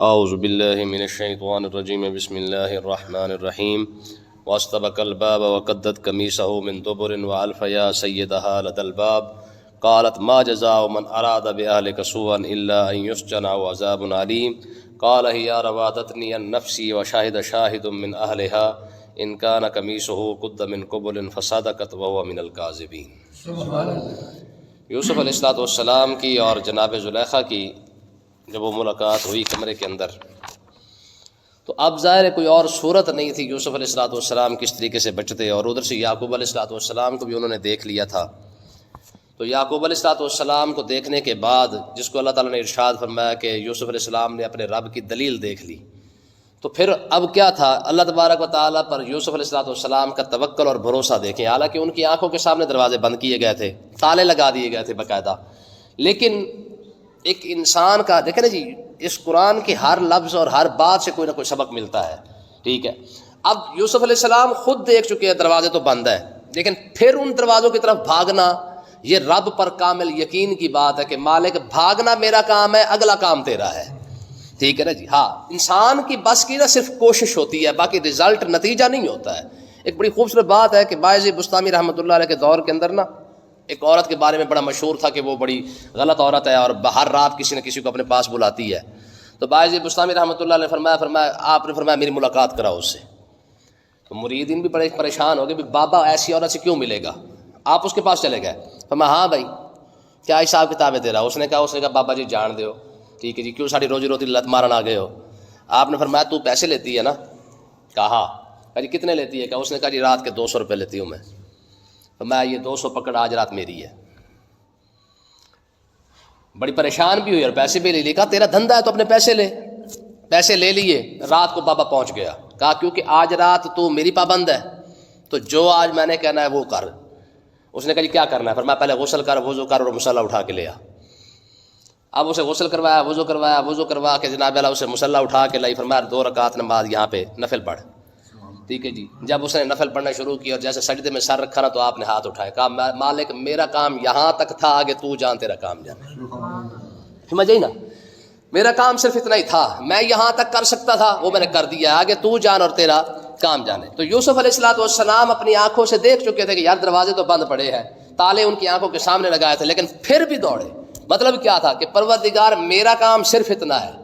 اعوذ باللہ من الشیطان الرجیم بسم اللہ الرحمن الرحیم واستبق الباب وقدت قمیصہ من دبر والف یا سیدہا لدى الباب قالت ما جزاء من اراد بأهلك سوءا الا ان يسجن او عذاب علیم قال هي راودتني عن نفسي وشاهد شاهد من اهلها ان كان قمیصہ قد من قبل فصدقت وهو من الكاذبین۔ یوسف علیہ السلام کی اور جناب زلیخا کی جب وہ ملاقات ہوئی کمرے کے اندر، تو اب ظاہر ہے کوئی اور صورت نہیں تھی یوسف علیہ السلام کس طریقے سے بچتے، اور ادھر سے یعقوب علیہ السلام کو بھی انہوں نے دیکھ لیا تھا۔ تو یعقوب علیہ السلام کو دیکھنے کے بعد، جس کو اللہ تعالیٰ نے ارشاد فرمایا کہ یوسف علیہ السلام نے اپنے رب کی دلیل دیکھ لی، تو پھر اب کیا تھا، اللہ تبارک و تعالیٰ پر یوسف علیہ السلام کا توکل اور بھروسہ دیکھیں۔ حالانکہ ان کی آنکھوں کے سامنے دروازے بند کیے گئے تھے، تالے لگا دیے گئے تھے باقاعدہ، لیکن ایک انسان کا دیکھیں نا جی، اس قرآن کی ہر لفظ اور ہر بات سے کوئی نہ کوئی سبق ملتا ہے، ٹھیک ہے۔ اب یوسف علیہ السلام خود دیکھ چکے ہیں دروازے تو بند ہے، لیکن پھر ان دروازوں کی طرف بھاگنا، یہ رب پر کامل یقین کی بات ہے کہ مالک بھاگنا میرا کام ہے، اگلا کام تیرا ہے، ٹھیک ہے نا جی۔ ہاں، انسان کی بس کی نہ صرف کوشش ہوتی ہے، باقی رزلٹ نتیجہ نہیں ہوتا ہے۔ ایک بڑی خوبصورت بات ہے کہ باعث بستامی رحمۃ اللہ علیہ کے دور کے اندر نا، ایک عورت کے بارے میں بڑا مشہور تھا کہ وہ بڑی غلط عورت ہے اور ہر رات کسی نہ کسی کو اپنے پاس بلاتی ہے۔ تو باعث بستامی رحمۃ اللہ علیہ نے آپ نے فرمایا میری ملاقات کراؤ اس سے۔ تو مریدین بھی بڑے پریشان ہو گئے، بابا ایسی عورت سے کیوں ملے گا، آپ اس کے پاس چلے گئے۔ فرمایا ہاں بھائی کیا حساب کتاب ہے تیرا؟ اس نے کہا بابا جی جان دو، ٹھیک ہے جی، کیوں ساری روزی روٹی لت مارن آ گئے ہو؟ آپ نے فرمایا تو پیسے لیتی ہے نا؟ کہا جی کتنے لیتی ہے؟ کہ اس نے کہا جی رات کے 200 روپے لیتی ہوں میں۔ میں یہ 200 پکڑ، آج رات میری ہے۔ بڑی پریشان بھی ہوئی اور پیسے بھی لے لیے۔ کہا تیرا دھندا ہے تو اپنے پیسے لے۔ پیسے لے لیے، رات کو بابا پہنچ گیا۔ کہا کیونکہ آج رات تو میری پابند ہے، تو جو آج میں نے کہنا ہے وہ کر۔ اس نے کہا جی کیا کرنا ہے؟ فرمایا پہلے غسل کر، وضو کر اور مصلی اٹھا کے لے آ۔ اب اسے غسل کروایا، وضو کروا کے جناب اللہ اسے مصلی اٹھا کے لائی۔ فرمایا 2 رکعت نماز یہاں پہ نفل پڑھ، ٹھیک ہے جی۔ جب اس نے نفل پڑھنا شروع کیا اور جیسے سجدے میں سر رکھا نا، تو آپ نے ہاتھ اٹھائے، کہا مالک میرا کام یہاں تک تھا، آگے تو جان، تیرا کام جانے۔ سمجھ آئی نا، میرا کام صرف اتنا ہی تھا، میں یہاں تک کر سکتا تھا، وہ میں نے کر دیا، آگے تو جان اور تیرا کام جانے۔ تو یوسف علیہ السلام اپنی آنکھوں سے دیکھ چکے تھے کہ یار دروازے تو بند پڑے ہیں، تالے ان کی آنکھوں کے سامنے لگائے تھے، لیکن پھر بھی دوڑے۔ مطلب کیا تھا کہ پروردگار میرا کام صرف اتنا ہے،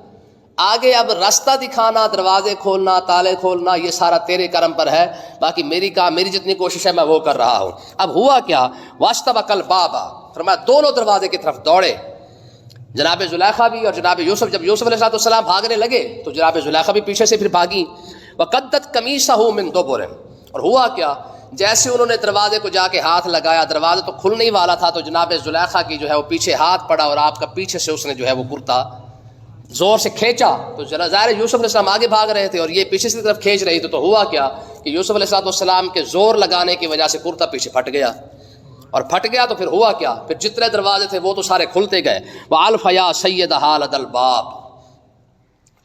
آگے اب راستہ دکھانا، دروازے کھولنا، تالے کھولنا، یہ سارا تیرے کرم پر ہے، باقی میری جتنی کوشش ہے میں وہ کر رہا ہوں۔ اب ہوا کیا، واستبق الباب، فرمایا دونوں دروازے کی طرف دوڑے، جناب زلیخا بھی اور جناب یوسف۔ جب یوسف علیہ السلام بھاگنے لگے تو جناب زلیخا بھی پیچھے سے پھر بھاگی۔ وقدت قمیصہ من دبر، اور ہوا کیا، جیسے انہوں نے دروازے کو جا کے ہاتھ لگایا، دروازہ تو کھلنے ہی والا تھا، تو جناب زلیخا کی جو ہے وہ پیچھے ہاتھ پڑا اور آپ کا پیچھے سے اس نے جو ہے وہ کرتا زور سے کھینچا۔ تو ظاہر یوسف علیہ السلام آگے بھاگ رہے تھے اور یہ پیچھے سے طرف کھینچ رہی تھی۔ تو ہوا کیا کہ یوسف علیہ السلام کے زور لگانے کی وجہ سے کرتا پیچھے پھٹ گیا، اور پھٹ گیا تو پھر ہوا کیا، پھر جتنے دروازے تھے وہ تو سارے کھلتے گئے۔ وَأَلْفَ يَا سَيِّدَهَا لَدَى الْبَابِ،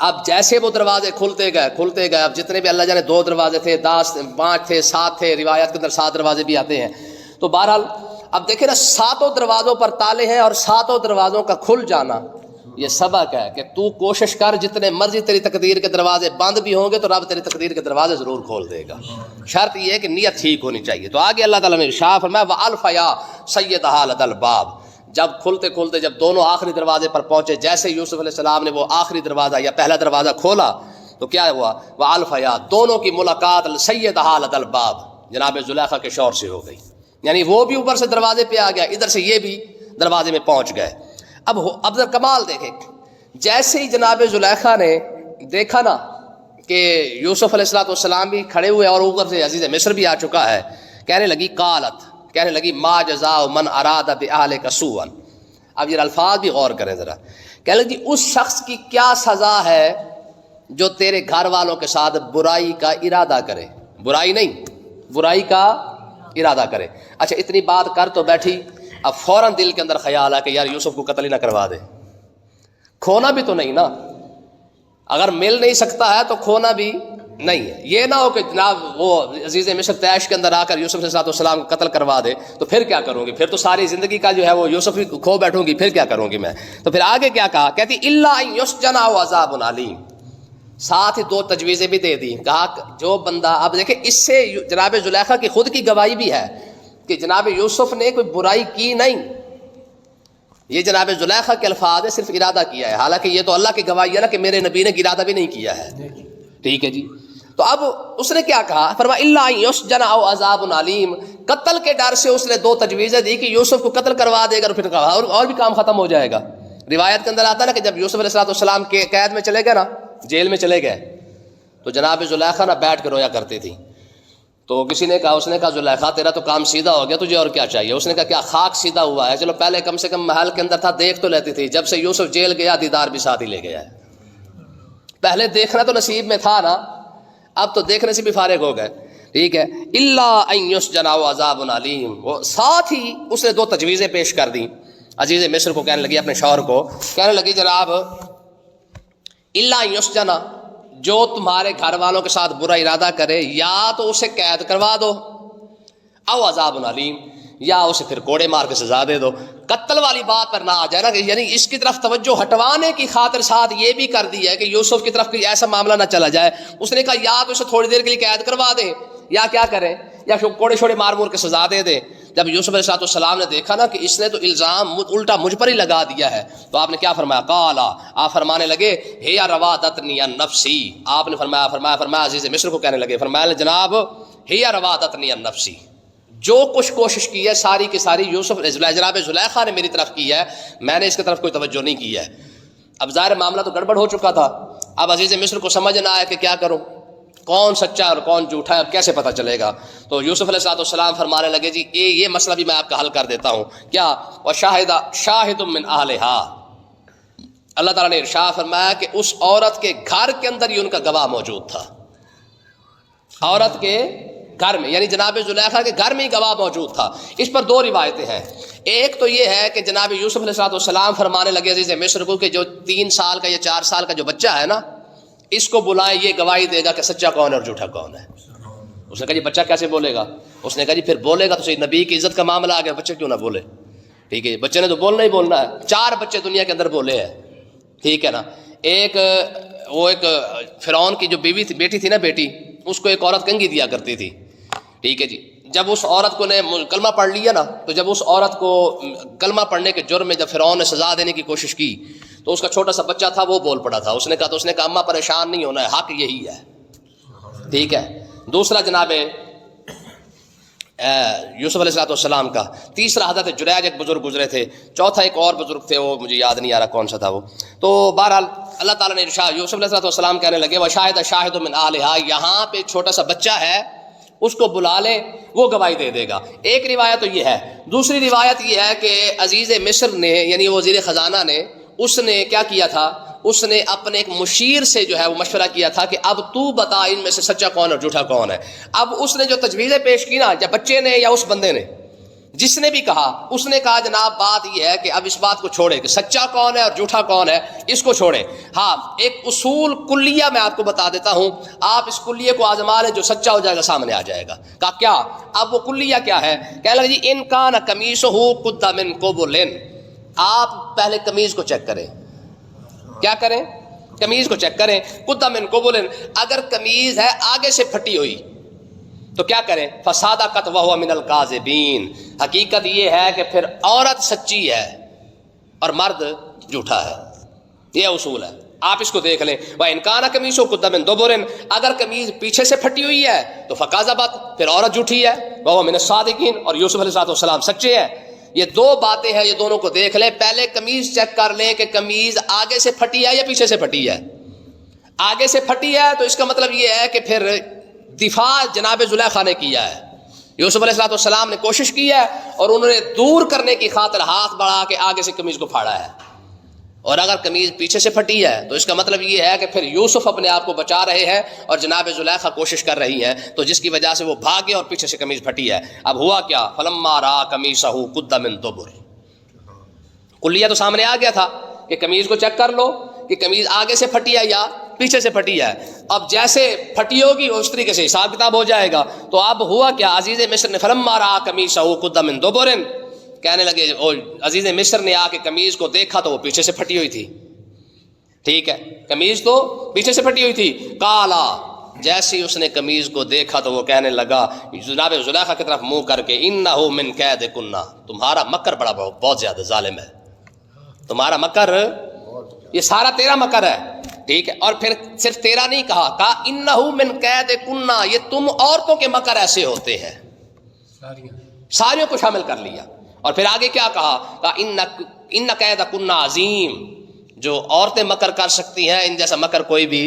اب جیسے وہ دروازے کھلتے گئے، اب جتنے بھی اللہ جانے 2 دروازے تھے، 10 5 تھے، 7 تھے، روایت کے اندر 7 دروازے بھی آتے ہیں۔ تو بہرحال اب دیکھیں نا، 7 دروازوں پر تالے ہیں اور 7 دروازوں کا کھل جانا یہ سبق ہے کہ تو کوشش کر، جتنے مرضی تیری تقدیر کے دروازے بند بھی ہوں گے تو رب تیری تقدیر کے دروازے ضرور کھول دے گا، شرط یہ ہے کہ نیت ٹھیک ہونی چاہیے۔ تو آگے اللہ تعالیٰ نے ارشاد فرمایا وَأَلْفَ يَا سَيِّدَهَا لَدَى الْبَابِ، جب کھلتے جب دونوں آخری دروازے پر پہنچے، جیسے یوسف علیہ السلام نے وہ آخری دروازہ یا پہلا دروازہ کھولا تو کیا ہوا، وَأَلْفَ يَا، دونوں کی ملاقات سَيِّدَهَا لَدَى الْبَابِ، جناب زلیخا کے شوہر سے ہو گئی، یعنی وہ بھی اوپر سے دروازے پہ آ گیا، ادھر سے یہ بھی دروازے میں پہنچ گئے۔ اب کمال دیکھیں، جیسے ہی جناب زلیخا نے دیکھا نا کہ یوسف علیہ السلام بھی کھڑے ہوئے اور اوپر سے عزیز مصر بھی آ چکا ہے، کہنے لگی ما جزاء من اراد بأهلك سوءا۔ اب یہ الفاظ بھی غور کریں ذرا، کہنے لگی اس شخص کی کیا سزا ہے جو تیرے گھر والوں کے ساتھ برائی کا ارادہ کرے، برائی نہیں، برائی کا ارادہ کرے۔ اچھا اتنی بات کر تو بیٹھی، اب فوراً دل کے اندر خیال ہے کہ یار یوسف کو قتل ہی نہ کروا دے، کھونا بھی تو نہیں نا، اگر مل نہیں سکتا ہے تو کھونا بھی نہیں ہے. یہ نہ ہو کہ جناب وہ عزیز مصر طیش کے اندر آ کر یوسف علیہ السلام کو قتل کروا دے تو پھر کیا کروں گی؟ پھر تو ساری زندگی کا جو ہے وہ یوسف ہی کھو بیٹھوں گی، پھر کیا کروں گی میں؟ تو پھر آگے کیا کہا؟ کہتی الا ان یسجن او عذاب علیم. ساتھ ہی 2 تجویزیں بھی دے دی. کہا جو بندہ، اب دیکھیں اس سے جناب زلیخا کی خود کی گواہی بھی ہے کہ جناب یوسف نے کوئی برائی کی نہیں. یہ جناب زلیخا کے الفاظ ہے، صرف ارادہ کیا ہے، حالانکہ یہ تو اللہ کی گواہی ہے نا کہ میرے نبی نے ارادہ بھی نہیں کیا ہے. ٹھیک ہے جی. تو اب اس نے کیا کہا؟ فرمایا الا ان یسجن او عذاب علیم. قتل کے ڈر سے اس نے 2 تجویزیں دی کہ یوسف کو قتل کروا دے گا، پھر کہا اور بھی کام ختم ہو جائے گا. روایت کے اندر آتا ہے نا کہ جب یوسف علیہ السلام کے قید میں چلے گئے نا، جیل میں چلے گئے، تو جناب زلیخا نہ بیٹھ کے رویا کرتی تھی. تو کسی نے کہا، اس نے کہا زلیخا تیرا تو کام سیدھا ہو گیا، تجھے اور کیا چاہیے؟ اس نے کہا کیا خاک سیدھا ہوا ہے؟ چلو پہلے کم سے کم محل کے اندر تھا، دیکھ تو لیتی تھی. جب سے یوسف جیل گیا دیدار بھی ساتھ ہی لے گیا ہے. پہلے دیکھنا تو نصیب میں تھا نا، اب تو دیکھنے سے بھی فارغ ہو گئے. ٹھیک ہے. الا ان یسجن او عذاب علیم. وہ ساتھ ہی اس نے 2 تجویزیں پیش کر دیں. عزیز مصر کو کہنے لگی، اپنے شوہر کو کہنے لگی جناب الا ان یسجن، جو تمہارے گھر والوں کے ساتھ برا ارادہ کرے یا تو اسے قید کروا دو، او عذاب علیم، یا اسے پھر کوڑے مار کے سزا دے دو. قتل والی بات پر نہ آ جائے نا، یعنی اس کی طرف توجہ ہٹوانے کی خاطر ساتھ یہ بھی کر دی ہے کہ یوسف کی طرف کوئی ایسا معاملہ نہ چلا جائے. اس نے کہا یا تو اسے تھوڑی دیر کے لیے قید کروا دے، یا کیا کرے، یا کوڑے چھوڑے مار مور کے سزا دے دے. جب یوسف علیہ السلام نے دیکھا نا کہ اس نے تو الزام الٹا مجھ پر ہی لگا دیا ہے، تو آپ نے کیا فرمایا؟ قالا، آپ فرمانے لگے ہے یا روادتنی عن نفسی. آپ نے فرمایا عزیز مصر کو کہنے لگے، فرمایا جناب ہے یا روادتنی عن نفسی، جو کچھ کوشش کی ہے ساری کی ساری یوسف جناب زلیخا نے میری طرف کی ہے، میں نے اس کی طرف کوئی توجہ نہیں کی ہے. اب ظاہر معاملہ تو گڑبڑ ہو چکا تھا. اب عزیز مصر کو سمجھ نہ آیا کہ کیا کروں، کون سچا اور کون جھوٹا ہے، اب کیسے پتہ چلے گا؟ تو یوسف علیہ السلام فرمانے لگے جی یہ مسئلہ بھی میں آپ کا حل کر دیتا ہوں. کیا؟ شاہد من اہلہا. اللہ تعالیٰ نے ارشاد فرمایا کہ اس عورت کے گھر کے اندر ہی ان کا گواہ موجود تھا. عورت کے گھر میں، یعنی جناب زلیخا کے گھر میں ہی گواہ موجود تھا. اس پر 2 روایتیں ہیں. ایک تو یہ ہے کہ جناب یوسف علیہ السلام فرمانے لگے عزیز مصر کو کہ جو 3 سال کا یا 4 سال کا جو بچہ ہے نا، اس کو بلائیں، یہ گواہی دے گا کہ سچا کون ہے اور جھوٹا کون ہے. اس نے کہا جی بچہ کیسے بولے گا؟ اس نے کہا جی پھر بولے گا تو صحیح، نبی کی عزت کا معاملہ آ گیا، بچے کیوں نہ بولے؟ ٹھیک ہے، بچے نے تو بولنا ہی بولنا ہے. 4 بچے دنیا کے اندر بولے ہیں. ٹھیک ہے نا. ایک فرعون کی جو بیٹی تھی نا، بیٹی، اس کو ایک عورت کنگھی دیا کرتی تھی. ٹھیک ہے جی. جب اس عورت کو نے کلمہ پڑھ لیا نا، تو جب اس عورت کو کلمہ پڑھنے کے جرم میں جب فرعون نے سزا دینے کی کوشش کی تو اس کا چھوٹا سا بچہ تھا، وہ بول پڑا تھا. اس نے کہا اماں پریشان نہیں ہونا ہے، حق یہی ہے. ٹھیک ہے. دوسرا جناب یوسف علیہ السلام کا. تیسرا حضرت جریج ایک بزرگ گزرے تھے. چوتھا ایک اور بزرگ تھے، وہ مجھے یاد نہیں آ رہا کون سا تھا وہ. تو بہرحال اللہ تعالیٰ نے ارشاد، یوسف علیہ السلام کہنے لگے وشاہد شاہد من اہلہا، یہاں پہ چھوٹا سا بچہ ہے، اس کو بلا لے، وہ گواہی دے دے گا. ایک روایت تو یہ ہے. دوسری روایت یہ ہے کہ عزیز مصر نے، یعنی وزیر خزانہ نے، اس نے کیا کیا تھا، اس نے اپنے ایک مشیر سے جو ہے وہ مشورہ کیا تھا کہ اب تو بتا ان میں سے سچا کون اور جھوٹا کون ہے. اب اس نے جو تجویزیں پیش کی نا، یا بچے نے یا اس بندے نے، جس نے بھی کہا، اس نے کہا جناب بات یہ ہے کہ اب اس بات کو چھوڑے کہ سچا کون ہے اور جھوٹا کون ہے، اس کو چھوڑے. ہاں ایک اصول کلیہ میں آپ کو بتا دیتا ہوں، آپ اس کلیے کو آزما لیں، جو سچا ہو جائے گا سامنے آ جائے گا. کہا کیا؟ اب وہ کلیہ کیا ہے؟ کہنے لگا جی ان کان قمیصہ قد من قبل. آپ پہلے قمیض کو چیک کریں. کیا کریں؟ قمیض کو چیک کریں. قد من قبل، اگر قمیض ہے آگے سے پھٹی ہوئی تو کیا کریں؟ فصادقت وهو من الکاذبین. حقیقت یہ ہے کہ پھر عورت سچی ہے اور مرد جھوٹا ہے. یہ اصول ہے، آپ اس کو دیکھ لیں. وَإِنْ كَانَ قَمِيصُهُ قُدَّ مِنْ دُبُرٍ، اگر قمیض پیچھے سے پھٹی ہوئی ہے تو فَكَذَبَتْ، پھر عورت جھوٹی ہے. وَهُوَ مِنَ الصَّادِقِينَ، اور یوسف علیہ السلام سچے ہیں. یہ 2 باتیں ہیں، یہ دونوں کو دیکھ لیں. پہلے قمیض چیک کر لیں کہ قمیض آگے سے پھٹی ہے یا پیچھے سے پھٹی ہے. آگے سے پھٹی ہے تو اس کا مطلب یہ ہے کہ پھر دفاع جناب زلیخا نے کیا ہے. یوسف علیہ السلام نے کوشش کی ہے اور انہوں نے دور کرنے کی خاطر ہاتھ بڑھا کے آگے سے قمیض کو پھاڑا ہے. اور اگر قمیض پیچھے سے پھٹی ہے تو اس کا مطلب یہ ہے کہ پھر یوسف اپنے آپ کو بچا رہے ہیں اور جناب زلیخا کوشش کر رہی ہیں، تو جس کی وجہ سے وہ بھاگے اور پیچھے سے قمیض پھٹی ہے. اب ہوا کیا؟ فلما رأى قمیصہ قد من دبر. کلیہ تو سامنے آ گیا تھا کہ قمیض کو چیک کر لو کہ قمیض آگے سے پھٹی ہے یا پیچھے سے پھٹی ہے. اب جیسے پھٹی ہوگی اس طریقے سے حساب کتاب ہو جائے گا. تو اب ہوا کیا, عزیز مصر نے فلما رأى قمیصہ قد من دبر, کہنے لگے عزیز مصر نے آ کے قمیض کو دیکھا تو وہ پیچھے سے پھٹی ہوئی تھی. ٹھیک ہے, قمیض تو پیچھے سے پھٹی ہوئی تھی. کالا, جیسے اس نے قمیض کو دیکھا تو وہ کہنے لگا جناب زلیخا کی طرف منہ کر کے انہو من کیدکن, تمہارا مکر بڑا بہت زیادہ ظالم ہے, تمہارا مکر یہ سارا تیرا مکر ہے. ٹھیک ہے, اور پھر صرف تیرا نہیں کہا انہو من کیدکن, یہ تم عورتوں کے مکر ایسے ہوتے ہیں, ساریوں کو شامل کر لیا. اور پھر آگے کیا کہا ان کیدکن عظیم, جو عورتیں مکر کر سکتی ہیں ان جیسا مکر کوئی بھی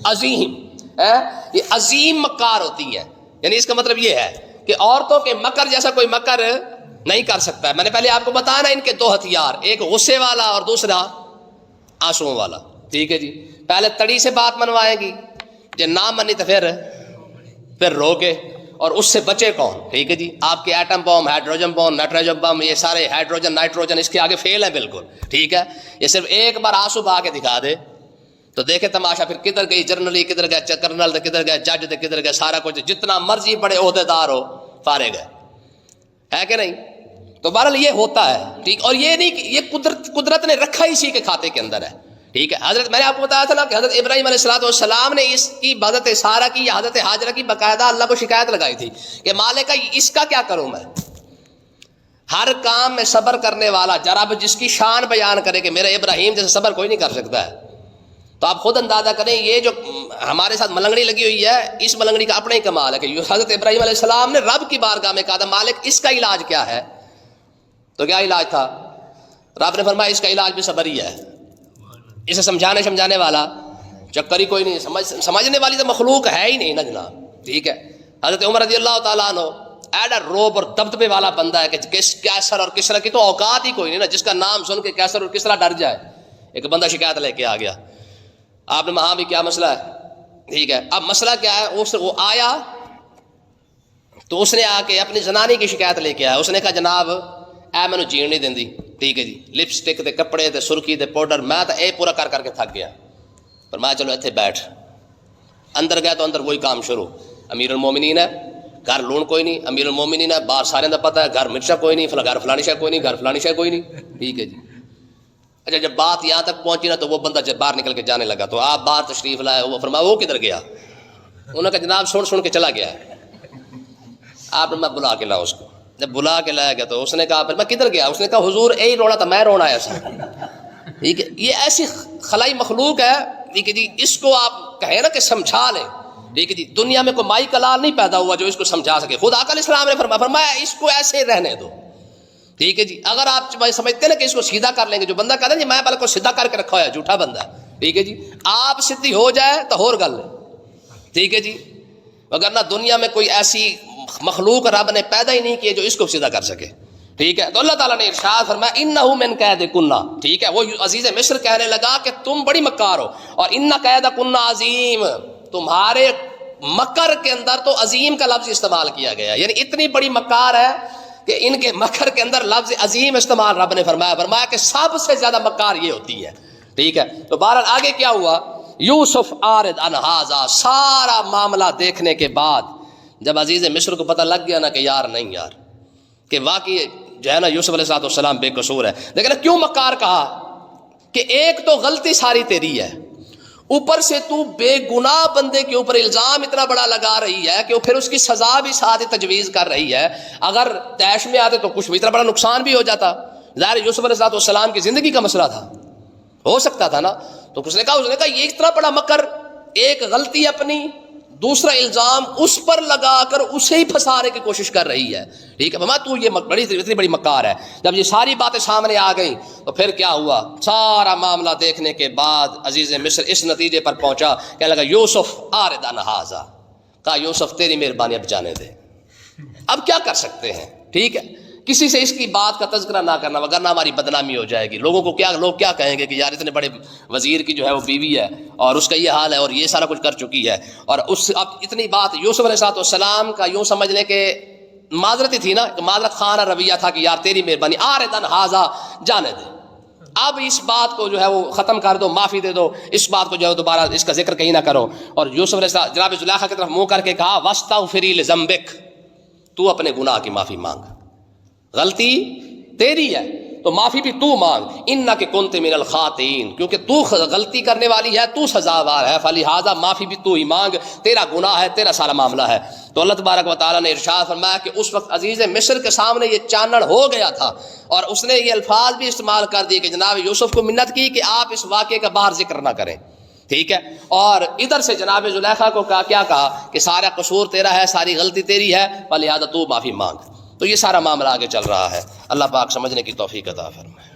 عظیم ہے, یہ عظیم مکار ہوتی ہیں. یعنی اس کا مطلب یہ ہے کہ عورتوں کے مکر جیسا کوئی مکر نہیں کر سکتا ہے. میں نے پہلے آپ کو بتایا نا ان کے دو ہتھیار, ایک غصے والا اور دوسرا آنسوؤں والا. ٹھیک ہے جی, پہلے تڑی سے بات منوائے گی, جو نہ منی تو پھر رو کے, اور اس سے بچے کون. ٹھیک ہے جی, آپ کے ایٹم بم, ہائیڈروجن بم, نائٹروجن بم, یہ سارے ہائیڈروجن نائٹروجن اس کے آگے فیل ہیں بالکل. ٹھیک ہے, یہ صرف ایک بار آنسو بہا کے دکھا دے تو دیکھے تماشا, پھر کدھر گئی جرنلی, کدھر گئے کرنل, کدھر گئے جج, کدھر گئے سارا کچھ, جتنا مرضی بڑے عہدے دار ہو فارغ ہے کہ نہیں. تو بہرحال یہ ہوتا ہے. ٹھیک, اور یہ نہیں کہ یہ قدرت نے رکھا اسی کے کھاتے کے اندر ہے. ٹھیک ہے, حضرت میں نے آپ کو بتایا تھا نا کہ حضرت ابراہیم علیہ السلام نے اس کی حضرت سارہ کی یا حضرت ہاجرہ کی باقاعدہ اللہ کو شکایت لگائی تھی کہ مالکہ اس کا کیا کروں میں, ہر کام میں صبر کرنے والا, جرب جس کی شان بیان کرے کہ میرے ابراہیم جیسے صبر کوئی نہیں کر سکتا ہے. تو آپ خود اندازہ کریں, یہ جو ہمارے ساتھ ملنگڑی لگی ہوئی ہے, اس ملنگڑی کا اپنا ہی کمال ہے کہ حضرت ابراہیم علیہ السلام نے رب کی بارگاہ میں کہا تھا مالک اس کا علاج کیا ہے. تو کیا علاج تھا, رب نے فرمایا اس کا علاج بھی صبر ہی ہے. اسے سمجھانے والا چکری کوئی نہیں, سمجھنے والی تو مخلوق ہے ہی نہیں نا جناب. ٹھیک ہے, حضرت عمر رضی اللہ تعالیٰ عنہ ایڈا روب اور دبدبے والا بندہ ہے کہ کیسر اور کسرا کی تو اوقات ہی کوئی نہیں نا, جس کا نام سن کے کیسر اور کسرا ڈر جائے. ایک بندہ شکایت لے کے آ گیا, آپ نے وہاں بھی کیا مسئلہ ہے. ٹھیک ہے, اب مسئلہ کیا ہے, وہ آیا تو اس نے آ کے اپنی زنانی کی شکایت لے کے آیا. اس نے کہا جناب اے مینو جین نہیں دیندی. ٹھیک ہے جی, لپسٹک تے کپڑے تے سرخی تے پاؤڈر, میں تو اے پورا کر کے تھک گیا. پر میں چلو اتنے بیٹھ, اندر گیا تو اندر وہی کام شروع. امیر المومنین ہے, گھر لون کوئی نہیں. امیر المومنین ہے, باہر سارے کا پتہ ہے, گھر مرچا کوئی نہیں, گھر فلانی شے کوئی نہیں, گھر فلانی شے کوئی نہیں. ٹھیک ہے جی, اچھا جب بات یہاں تک پہنچی نا تو وہ بندہ جب باہر نکل کے جانے لگا تو آپ باہر تشریف لائے. وہ فرمایا وہ کدھر گیا, انہوں نے کہا جناب سن کے چلا گیا ہے. آپ نے میں بلا کے لاؤ اس کو. جب بلا کے لایا گیا تو اس نے کہا پھر میں کدھر گیا. اس نے کہا حضور یہی رونا تھا, میں رونا آیا سا. ٹھیک ہے, یہ ایسی خلائی مخلوق ہے. ٹھیک ہے جی, اس کو آپ کہیں نا کہ سمجھا لیں. ٹھیک ہے جی, دنیا میں کوئی مائی کلال نہیں پیدا ہوا جو اس کو سمجھا سکے. خود آقا علیہ السلام نے فرمایا اس کو ایسے رہنے دو. ٹھیک ہے جی, اگر آپ سمجھتے نا کہ اس کو سیدھا کر لیں گے, جو بندہ کہتا ہے جی میں بالکل سیدھا کر کے رکھا ہوا ہے, جھوٹا بندہ ہے. ٹھیک ہے جی, آپ سیدھی ہو جائے تو اور گل ہے. ٹھیک ہے جی, وگرنہ دنیا میں کوئی ایسی مخلوق رب نے پیدا ہی نہیں کی جو اس کو سیدھا کر سکے. ٹھیک ہے, تو اللہ تعالیٰ نے ارشاد فرمایا انہو من کیدکن. ٹھیک ہے, وہ عزیز مصر کہنے لگا کہ تم بڑی مکار ہو, اور ان کیدکن عظیم, تمہارے مکر کے اندر تو عظیم کا لفظ استعمال کیا گیا, یعنی اتنی بڑی مکار ہے کہ ان کے مکر کے اندر لفظ عظیم استعمال رب نے فرمایا کہ سب سے زیادہ مکار یہ ہوتی ہے. ٹھیک ہے, تو بہرحال آگے کیا ہوا, یوسف عارض عن ھذا, سارا معاملہ دیکھنے کے بعد جب عزیز مصر کو پتہ لگ گیا نا کہ یار نہیں یار, کہ واقعی جو ہے نا یوسف علیہ السلام بے قصور ہے. لیکن کیوں مکار کہا کہ ایک تو غلطی ساری تیری ہے, اوپر سے تو بے گناہ بندے کے اوپر الزام اتنا بڑا لگا رہی ہے کہ وہ پھر اس کی سزا بھی ساتھ تجویز کر رہی ہے. اگر طیش میں آتے تو کچھ اتنا بڑا نقصان بھی ہو جاتا. ظاہر یوسف علیہ السلام کی زندگی کا مسئلہ تھا, ہو سکتا تھا نا. تو اس نے کہا یہ اتنا بڑا مکر, ایک غلطی اپنی, دوسرا الزام اس پر لگا کر اسے ہی پھنسانے کی کوشش کر رہی ہے. ٹھیک ہے, ماما تو یہ اتنی بڑی مکار ہے. جب یہ ساری باتیں سامنے آ گئیں تو پھر کیا ہوا, سارا معاملہ دیکھنے کے بعد عزیز مصر اس نتیجے پر پہنچا, کہنے لگا یوسف عارض عن ھذا, کہا یوسف تیری مہربانی اب جانے دے, اب کیا کر سکتے ہیں. ٹھیک ہے, کسی سے اس کی بات کا تذکرہ نہ کرنا, وگرنہ ہماری بدنامی ہو جائے گی. لوگ کیا کہیں گے کہ یار اتنے بڑے وزیر کی جو ہے وہ بیوی ہے اور اس کا یہ حال ہے اور یہ سارا کچھ کر چکی ہے. اور اس اب اتنی بات یوسف علیہ السلام کا یوں سمجھ لیں کہ معذرت ہی تھی نا, معذرت خانہ رویہ تھا کہ یار تیری مہربانی, عارض عن ھذا, جانے دے. اب اس بات کو جو ہے وہ ختم کر دو، معافی دے دو، اس بات کو جو ہے دوبارہ اس کا ذکر کہیں نہ کرو. اور یوسف علیہ السلام جناب زلیخا کی طرف منہ کر کے کہا واستغفری لذنبک، تو اپنے گناہ کی معافی مانگ، غلطی تیری ہے تو معافی بھی تو مانگ. انک کنت من الخاطئین، کیونکہ تو غلطی کرنے والی ہے، تو سزاوار ہے، فلہذا معافی بھی تو ہی مانگ، تیرا گناہ ہے، تیرا سارا معاملہ ہے. تو اللہ تبارک و تعالیٰ نے ارشاد فرمایا کہ اس وقت عزیز مصر کے سامنے یہ چانن ہو گیا تھا، اور اس نے یہ الفاظ بھی استعمال کر دیے کہ جناب یوسف کو منت کی کہ آپ اس واقعے کا باہر ذکر نہ کریں، ٹھیک ہے. اور ادھر سے جناب زلیخا کو کیا کہا کہ سارا قصور تیرا ہے، ساری غلطی تیری ہے، فلہذا تو معافی مانگ. تو یہ سارا معاملہ آگے چل رہا ہے. اللہ پاک سمجھنے کی توفیق عطا فرمائے.